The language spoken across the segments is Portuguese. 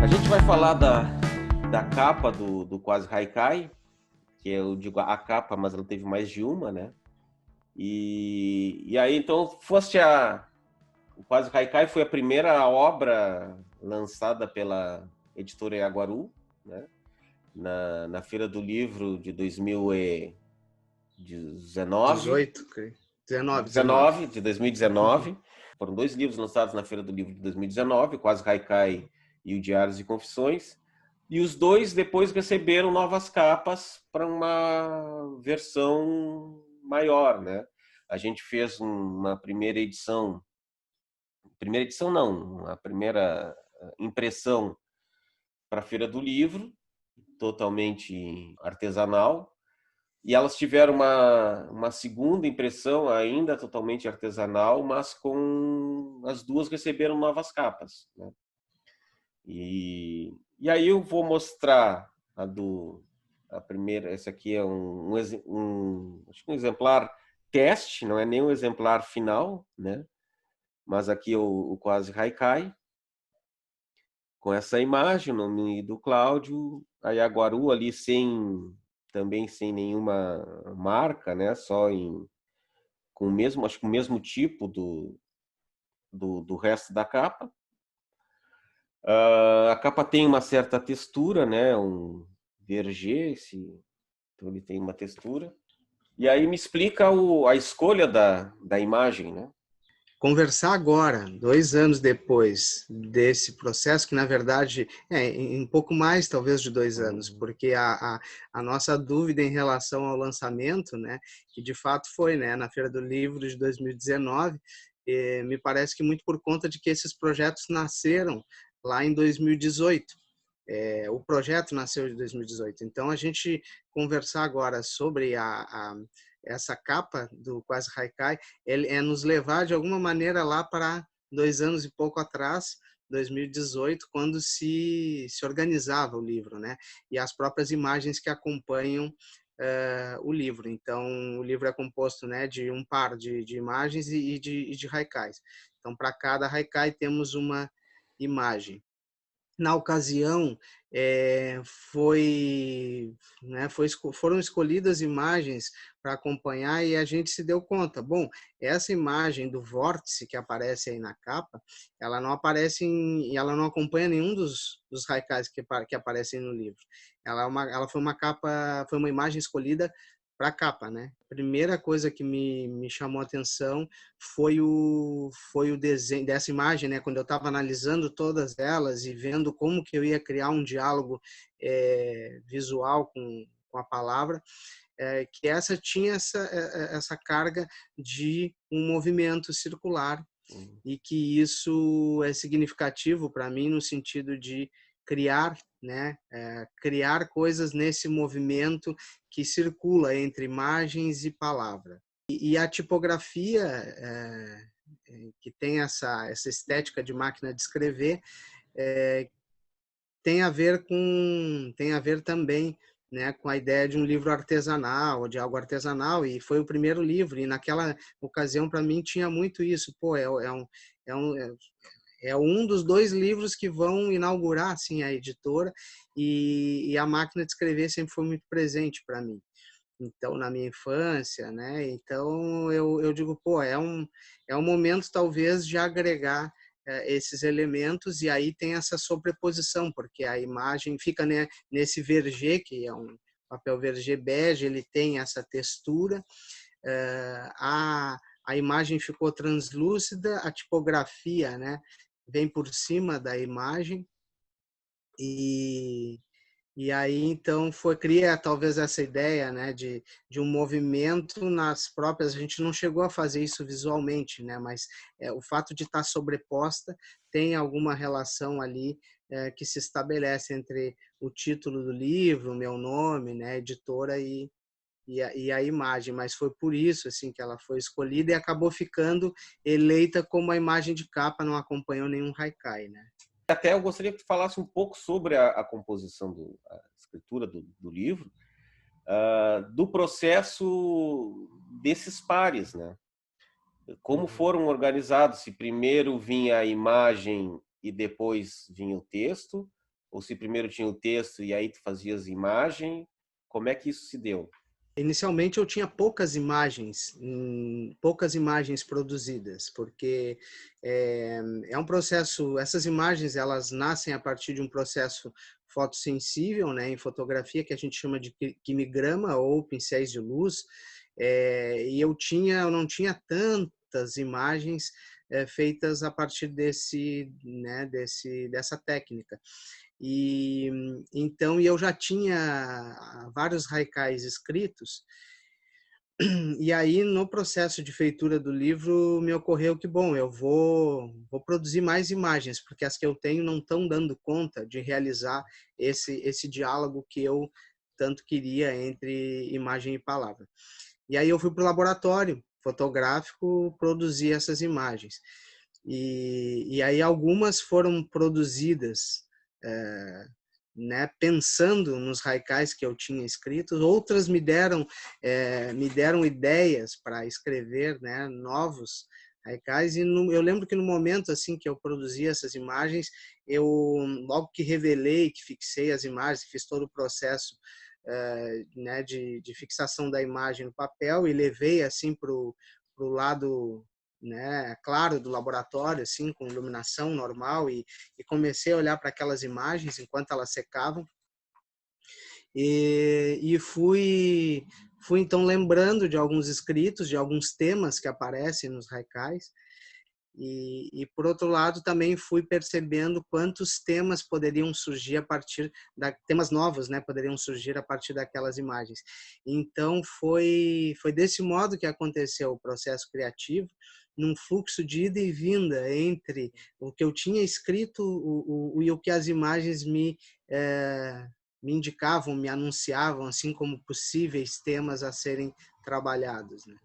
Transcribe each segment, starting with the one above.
A gente vai falar da capa do Quase Haikai, que eu digo a capa, mas ela teve mais de uma, né? E aí, então, o Quase Haikai foi a primeira obra lançada pela editora Yaguaru, né? Na Feira do Livro de 2019, 18, creio. 19, 19. 19, de 2019. Foram dois livros lançados na Feira do Livro de 2019, o Quase Haikai e o Diários e Confissões. E os dois depois receberam novas capas para uma versão maior, né? A gente fez uma primeira edição não, a primeira impressão para a Feira do Livro, totalmente artesanal, e elas tiveram uma segunda impressão ainda totalmente artesanal, mas com as duas receberam novas capas, né? E aí eu vou mostrar a primeira. Esse aqui é acho que um exemplar teste, não é nem um exemplar final, né? Mas aqui o Quase Haikai, com essa imagem, o nome do Cláudio, a Yaguaru ali também sem nenhuma marca, né? Com o mesmo, acho que o mesmo tipo do resto da capa. A capa tem uma certa textura, né? Um verger, então ele tem uma textura. E aí me explica a escolha da imagem, né? Conversar agora, 2 anos depois desse processo, que na verdade é em pouco mais talvez de 2 anos, porque a nossa dúvida em relação ao lançamento, né, que de fato foi, né, na Feira do Livro de 2019, me parece que muito por conta de que esses projetos nasceram lá em 2018. O projeto nasceu em 2018. Então, a gente conversar agora sobre essa capa do Quase Haikai é nos levar, de alguma maneira, lá para 2 anos e pouco atrás, 2018, quando se organizava o livro, né? E as próprias imagens que acompanham o livro. Então, o livro é composto, né, de um par de imagens e de haikais. Então, para cada haikai temos uma imagem. Na ocasião, foi, né, foram escolhidas imagens para acompanhar e a gente se deu conta, bom, essa imagem do vórtice que aparece aí na capa, ela não aparece ela não acompanha nenhum dos haikais que aparecem no livro. Ela foi uma capa, foi uma imagem escolhida para a capa, né? A primeira coisa que me chamou a atenção foi o desenho dessa imagem, né? Quando eu estava analisando todas elas e vendo como que eu ia criar um diálogo visual com a palavra, que essa tinha essa carga de um movimento circular e que isso é significativo para mim no sentido de criar, né, criar coisas nesse movimento que circula entre imagens e palavra. E a tipografia, que tem essa estética de máquina de escrever, tem a ver também, né, com a ideia de um livro artesanal, de algo artesanal, e foi o primeiro livro, e naquela ocasião, para mim, tinha muito isso. Pô, é um dos 2 livros que vão inaugurar assim, a editora, e a máquina de escrever sempre foi muito presente para mim. Então, na minha infância, né? Então, eu digo, pô, é um momento talvez de agregar esses elementos e aí tem essa sobreposição, porque a imagem fica, né, nesse verger, que é um papel verger bege, ele tem essa textura, a imagem ficou translúcida, a tipografia, né, vem por cima da imagem e aí, então, cria talvez essa ideia, né, de um movimento nas próprias. A gente não chegou a fazer isso visualmente, né, mas o fato de estar sobreposta tem alguma relação ali que se estabelece entre o título do livro, o meu nome, né, editora e a imagem. Mas foi por isso assim que ela foi escolhida e acabou ficando eleita como a imagem de capa, não acompanhou nenhum haikai, né? Até eu gostaria que tu falasse um pouco sobre a composição, a escritura do livro, do processo desses pares, né? Como foram organizados? Se primeiro vinha a imagem e depois vinha o texto, Ou se primeiro tinha o texto e aí tu fazias imagem? Como é que isso se deu? Inicialmente eu tinha poucas imagens produzidas, porque é um processo, essas imagens elas nascem a partir de um processo fotossensível, né, em fotografia que a gente chama de quimigrama ou pincéis de luz, e eu não tinha tantas imagens feitas a partir dessa técnica. E então eu já tinha vários haikais escritos, e aí no processo de feitura do livro me ocorreu que, bom, eu vou produzir mais imagens, porque as que eu tenho não estão dando conta de realizar esse diálogo que eu tanto queria entre imagem e palavra. E aí eu fui para o laboratório fotográfico produzir essas imagens. E aí algumas foram produzidas né, pensando nos haikais que eu tinha escrito, outras me deram ideias para escrever, né, novos haikais. E eu lembro que no momento assim que eu produzi essas imagens, eu logo que revelei, que fixei as imagens, fiz todo o processo né, de fixação da imagem no papel e levei assim para o lado, né, claro, do laboratório, assim, com iluminação normal, e comecei a olhar para aquelas imagens enquanto elas secavam e fui então lembrando de alguns escritos, de alguns temas que aparecem nos haikais. Por outro lado, também fui percebendo quantos temas poderiam surgir a partir temas novos, né, poderiam surgir a partir daquelas imagens. Então foi desse modo que aconteceu o processo criativo, num fluxo de ida e vinda entre o que eu tinha escrito e o que as imagens me indicavam, me anunciavam, assim como possíveis temas a serem trabalhados, né?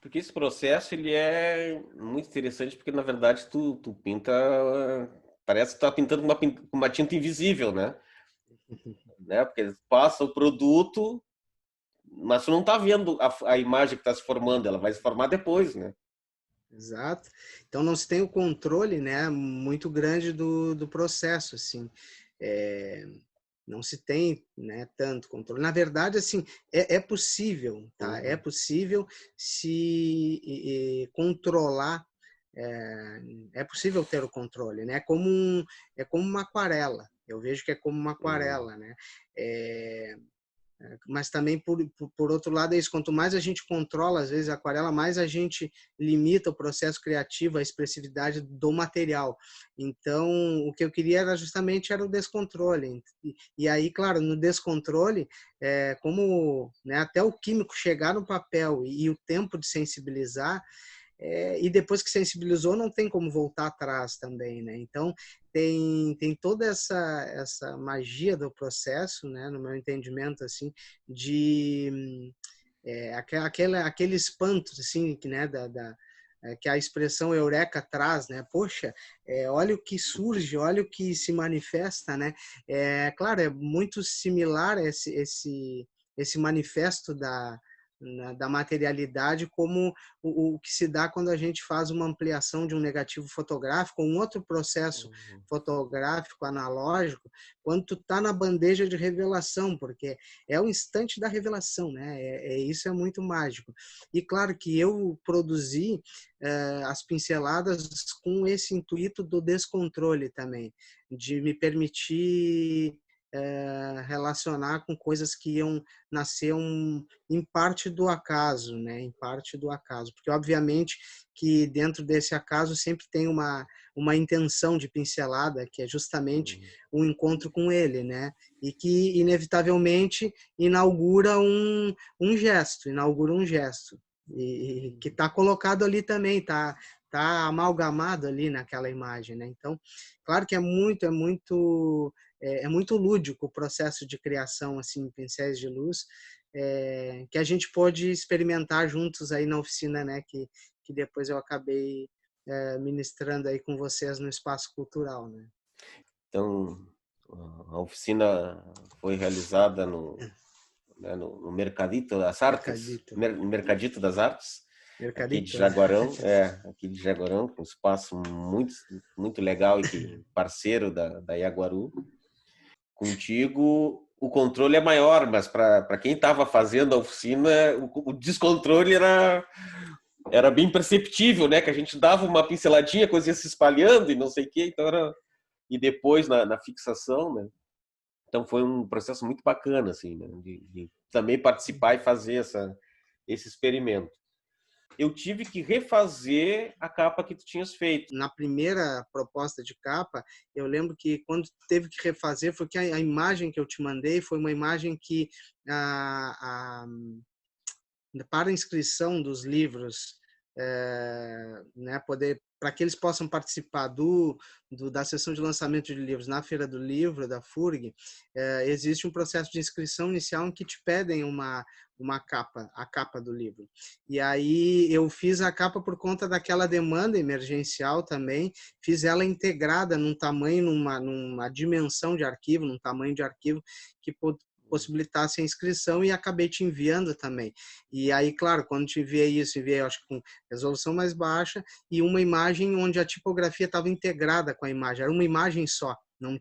Porque esse processo ele é muito interessante porque na verdade tu pinta, parece que tu tá pintando com uma tinta invisível, né? Porque passa o produto, mas tu não tá vendo a imagem que está se formando, ela vai se formar depois, né? Exato. Então não se tem o controle, né, muito grande do processo, assim. É, não se tem, né, tanto controle. Na verdade, assim, é possível, tá? É Uhum. possível se controlar. É possível ter o controle, né? É como uma aquarela. Eu vejo que é como uma Uhum. aquarela, né? É, mas também por outro lado é isso, quanto mais a gente controla às vezes a aquarela, mais a gente limita o processo criativo, a expressividade do material. Então o que eu queria era justamente o descontrole, e aí claro, no descontrole como, né, até o químico chegar no papel e o tempo de sensibilizar, e depois que sensibilizou não tem como voltar atrás também, né? Então tem toda essa magia do processo, né? No meu entendimento assim, de aquele espanto assim, né? Que a expressão eureka traz, né? Poxa, olha o que surge, olha o que se manifesta, né? Claro, é muito similar esse manifesto da materialidade como o que se dá quando a gente faz uma ampliação de um negativo fotográfico ou um outro processo Uhum. fotográfico analógico, quando tu tá na bandeja de revelação, porque é o instante da revelação, né? Isso é muito mágico. E claro que eu produzi as pinceladas com esse intuito do descontrole também, de me permitir relacionar com coisas que iam nascer em parte do acaso, né? Em parte do acaso, porque obviamente que dentro desse acaso sempre tem uma intenção de pincelada, que é justamente Uhum. um encontro com ele, né? E que inevitavelmente inaugura um gesto, e que está colocado ali também, tá amalgamado ali naquela imagem, né? Então, claro que é muito lúdico o processo de criação assim em pincéis de luz, que a gente pôde experimentar juntos aí na oficina, né? Que depois eu acabei ministrando aí com vocês no espaço cultural, né? Então, a oficina foi realizada no Mercadito das Artes, Mercadito, Mercadito das Artes, aqui de Mercadito, né? Jaguarão, aqui de Jaguarão, um espaço muito legal e que parceiro da Jaguaru. Contigo o controle é maior, mas para quem estava fazendo a oficina, o descontrole era bem perceptível, né? Que a gente dava uma pinceladinha, a coisa ia se espalhando e não sei o quê, então era... E depois na fixação, né? Então foi um processo muito bacana, assim, né? De também participar e fazer esse experimento. Eu tive que refazer a capa que tu tinhas feito. Na primeira proposta de capa, eu lembro que quando teve que refazer, foi que a imagem que eu te mandei foi uma imagem que para a inscrição dos livros, né, poder para que eles possam participar da sessão de lançamento de livros na Feira do Livro da FURG, existe um processo de inscrição inicial em que te pedem uma capa, a capa do livro. E aí eu fiz a capa por conta daquela demanda emergencial também, fiz ela integrada num tamanho, numa dimensão de arquivo, num tamanho de arquivo que possibilitasse a inscrição e acabei te enviando também. E aí, claro, quando te enviei isso, enviei, acho que com resolução mais baixa e uma imagem onde a tipografia estava integrada com a imagem. Era uma imagem só, não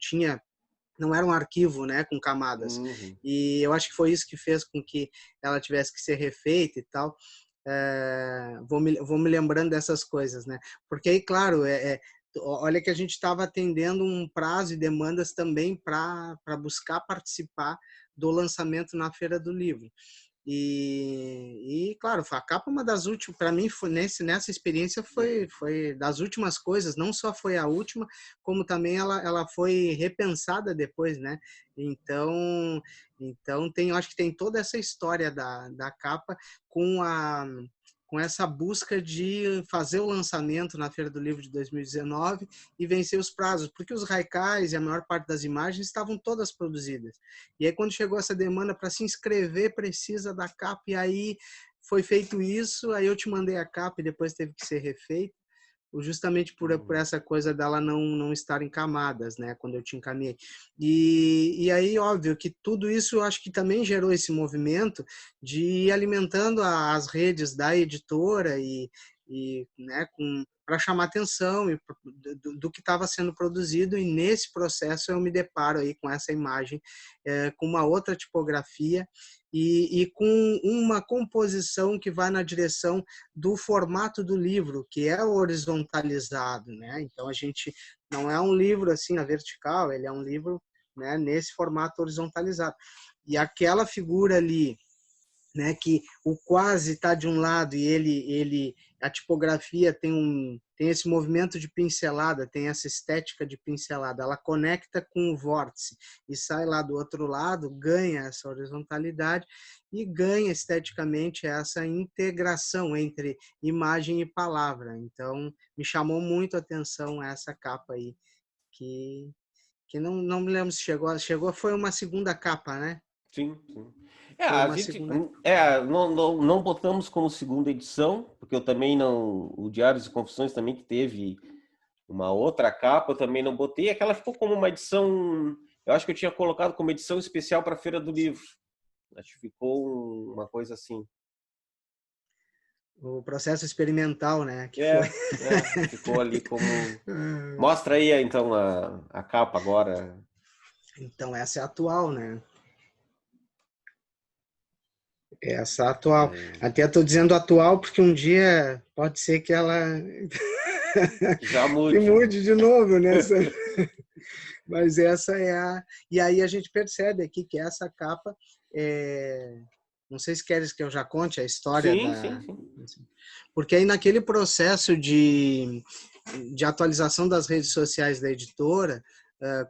era um arquivo, né, com camadas. Uhum. E eu acho que foi isso que fez com que ela tivesse que ser refeita e tal. Vou me lembrando dessas coisas, né? Porque aí, claro, olha que a gente estava atendendo um prazo e demandas também para buscar participar do lançamento na Feira do Livro. E claro, a capa uma das últimas, para mim, foi nessa experiência foi das últimas coisas, não só foi a última, como também ela foi repensada depois, né? Então acho que tem toda essa história da capa com essa busca de fazer o lançamento na Feira do Livro de 2019 e vencer os prazos, porque os haikais e a maior parte das imagens estavam todas produzidas. E aí, quando chegou essa demanda para se inscrever, precisa da capa, e aí foi feito isso, aí eu te mandei a capa e depois teve que ser refeito, justamente por essa coisa dela não estar em camadas, né, quando eu te encaminhei. E aí, óbvio, que tudo isso eu acho que também gerou esse movimento de ir alimentando as redes da editora e né, para chamar atenção do que estava sendo produzido, e nesse processo eu me deparo aí com essa imagem, com uma outra tipografia e com uma composição que vai na direção do formato do livro, que é horizontalizado, né? Então a gente não é um livro assim na vertical, ele é um livro, né, nesse formato horizontalizado. E aquela figura ali, né, que o quase está de um lado e a tipografia tem esse movimento de pincelada, tem essa estética de pincelada, ela conecta com o vórtice e sai lá do outro lado, ganha essa horizontalidade e ganha esteticamente essa integração entre imagem e palavra. Então, me chamou muito a atenção essa capa aí, que não me lembro se chegou, foi uma segunda capa, né? Sim, sim. Foi A uma gente segunda. não botamos como segunda edição, porque eu também não. O Diários e Confissões também que teve uma outra capa, eu também não botei. Aquela ficou como uma edição. Eu acho que eu tinha colocado como edição especial para a Feira do Livro. Acho que ficou uma coisa assim. O processo experimental, né, que foi. Ficou ali como. Mostra aí então a capa agora. Então essa é a atual, né? Essa é a atual. Até estou dizendo atual porque um dia pode ser que ela Já que mude. mude de novo, né? Mas essa é a. E aí a gente percebe aqui que essa capa não sei se queres que eu já conte a história Sim. Porque aí naquele processo de atualização das redes sociais da editora,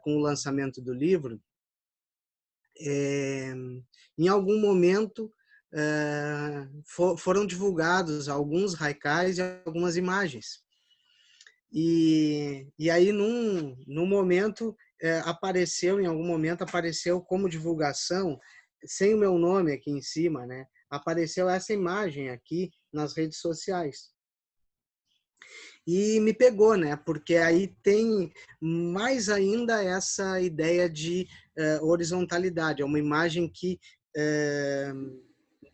com o lançamento do livro, em algum momento foram divulgados alguns haikais e algumas imagens. E aí, num momento, em algum momento apareceu como divulgação, sem o meu nome aqui em cima, né? Apareceu essa imagem aqui nas redes sociais. E me pegou, né? Porque aí tem mais ainda essa ideia de horizontalidade. É uma imagem que,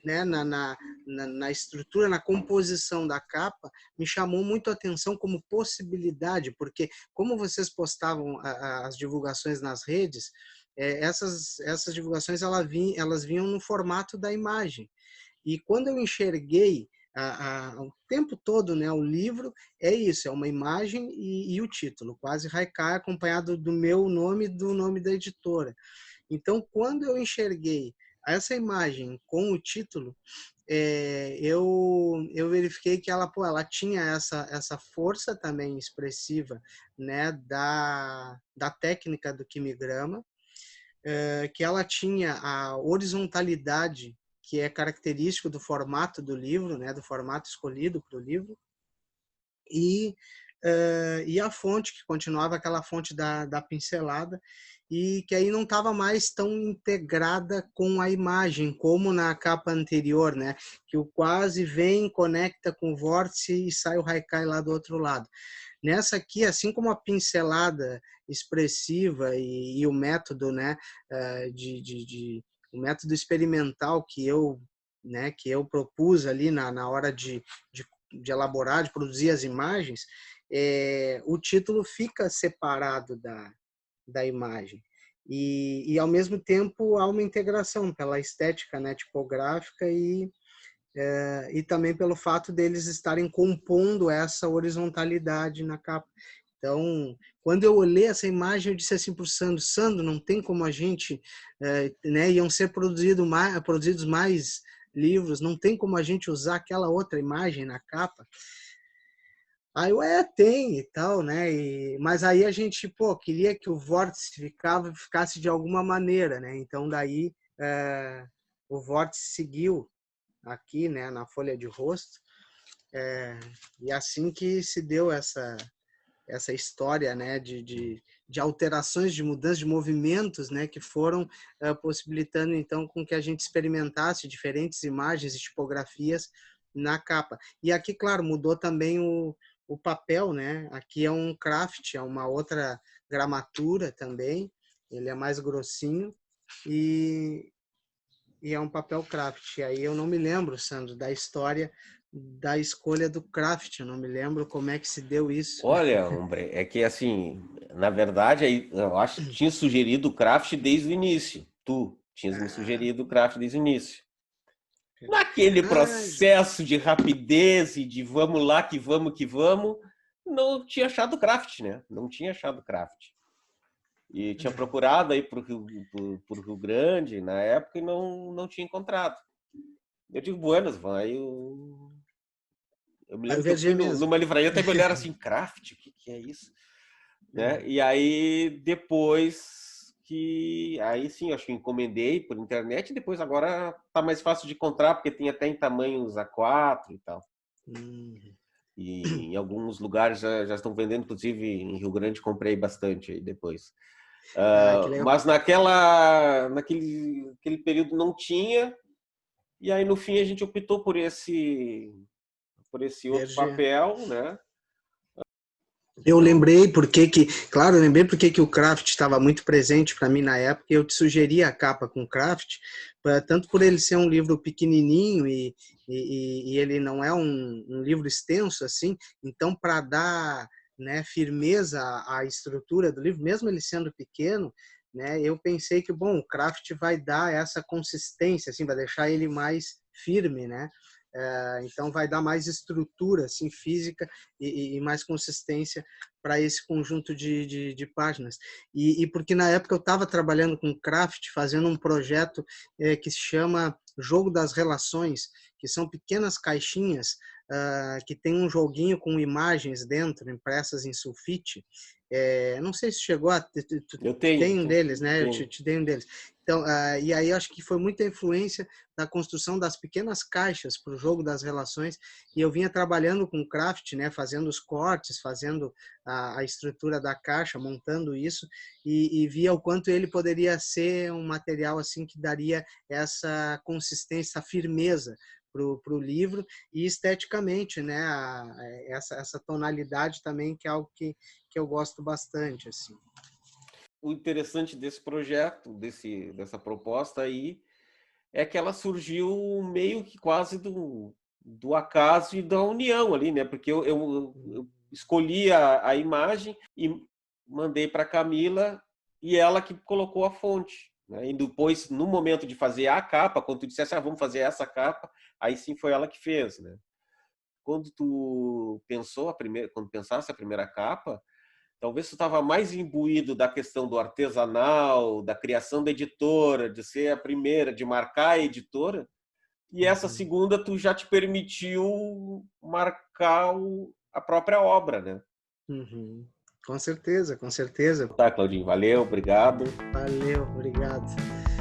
né, na estrutura, na composição da capa, me chamou muito a atenção como possibilidade, porque como vocês postavam as divulgações nas redes, essas divulgações elas vinham no formato da imagem. E quando eu enxerguei o tempo todo, né, o livro é isso, é uma imagem e o título, quase Haikai, acompanhado do meu nome e do nome da editora. Então, quando eu enxerguei essa imagem com o título, eu verifiquei que ela tinha essa força também expressiva, né, da técnica do Kimigrama, que ela tinha a horizontalidade que é característico do formato do livro, né, do formato escolhido para o livro, e a fonte, que continuava aquela fonte da pincelada, e que aí não estava mais tão integrada com a imagem, como na capa anterior, né? Que o quase vem, conecta com o vórtice e sai o Haikai lá do outro lado. Nessa aqui, assim como a pincelada expressiva e o método, né, o método experimental que eu propus ali na hora de elaborar, de produzir as imagens, o título fica separado da imagem. E, ao mesmo tempo, há uma integração pela estética, né, tipográfica e também pelo fato deles estarem compondo essa horizontalidade na capa. Então, quando eu olhei essa imagem, eu disse assim para o Sandro, não tem como a gente, né, iam ser produzidos mais livros, não tem como a gente usar aquela outra imagem na capa. Aí eu, tem e tal, né? Mas aí a gente, queria que o vórtice ficasse de alguma maneira, né? Então daí o vórtice seguiu aqui, né, na folha de rosto, e assim que se deu essa história, né, de alterações, de mudanças, de movimentos, né, que foram possibilitando então com que a gente experimentasse diferentes imagens e tipografias na capa. E aqui, claro, mudou também o papel, né? Aqui é um craft, é uma outra gramatura também, ele é mais grossinho e é um papel craft. E aí eu não me lembro, Sandro, da história da escolha do craft, eu não me lembro como é que se deu isso. Olha, hombre, é que assim, na verdade, eu acho que tinha sugerido o craft desde o início. Tu tinhas me Ah, sugerido o craft desde o início. Naquele ah, processo de rapidez e de vamos lá que vamos, não tinha achado craft, né? Não tinha achado craft. E tinha procurado aí por Rio Grande na época e não tinha encontrado. Eu digo, buenas, vai. Eu me vai lembro que eu fui verger mesmo. numa livraria até me olharam assim, craft, o que é isso? Né? E aí depois aí sim, acho que encomendei por internet e depois agora tá mais fácil de encontrar porque tem até em tamanhos A4 e tal. Hum. E em alguns lugares já estão vendendo, inclusive em Rio Grande comprei bastante aí depois. Ah, que legal. Mas naquele período não tinha, e aí no fim a gente optou por esse outro Verger. papel, né? Eu Então, lembrei claro, eu lembrei porque o craft estava muito presente para mim na época, e eu te sugeri a capa com craft, tanto por ele ser um livro pequenininho e ele não é um livro extenso assim, então para dar, né, firmeza à estrutura do livro, mesmo ele sendo pequeno, né, eu pensei que, bom, o craft vai dar essa consistência, assim, vai deixar ele mais firme, né? Então vai dar mais estrutura assim, física e mais consistência para esse conjunto de páginas. E porque na época eu estava trabalhando com craft, fazendo um projeto que se chama Jogo das Relações, que são pequenas caixinhas que tem um joguinho com imagens dentro, impressas em sulfite. Não sei se chegou a... eu Tu tenho, tem um deles, né? Eu tenho. te dei um deles. Então, e aí acho que foi muita influência da construção das pequenas caixas para o jogo das relações, e eu vinha trabalhando com craft, né, fazendo os cortes, fazendo a estrutura da caixa, montando isso, e via o quanto ele poderia ser um material assim que daria essa consistência, essa firmeza para o livro, e esteticamente, né, essa tonalidade também, que é algo que eu gosto bastante, assim. O interessante desse projeto, dessa proposta aí, é que ela surgiu meio que quase do acaso e da união ali, né? Porque eu escolhi a imagem e mandei para Camila e ela que colocou a fonte, né? E depois, no momento de fazer a capa, quando tu dissesse, vamos fazer essa capa, aí sim foi ela que fez, né? Quando tu pensou quando pensasse a primeira capa, talvez tu estava mais imbuído da questão do artesanal, da criação da editora, de ser a primeira, de marcar a editora, e essa segunda tu já te permitiu marcar a própria obra, né? Uhum. Com certeza, com certeza. Tá, Claudinho, valeu, obrigado. Valeu, obrigado.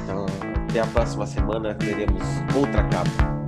Então, até a próxima semana teremos outra capa.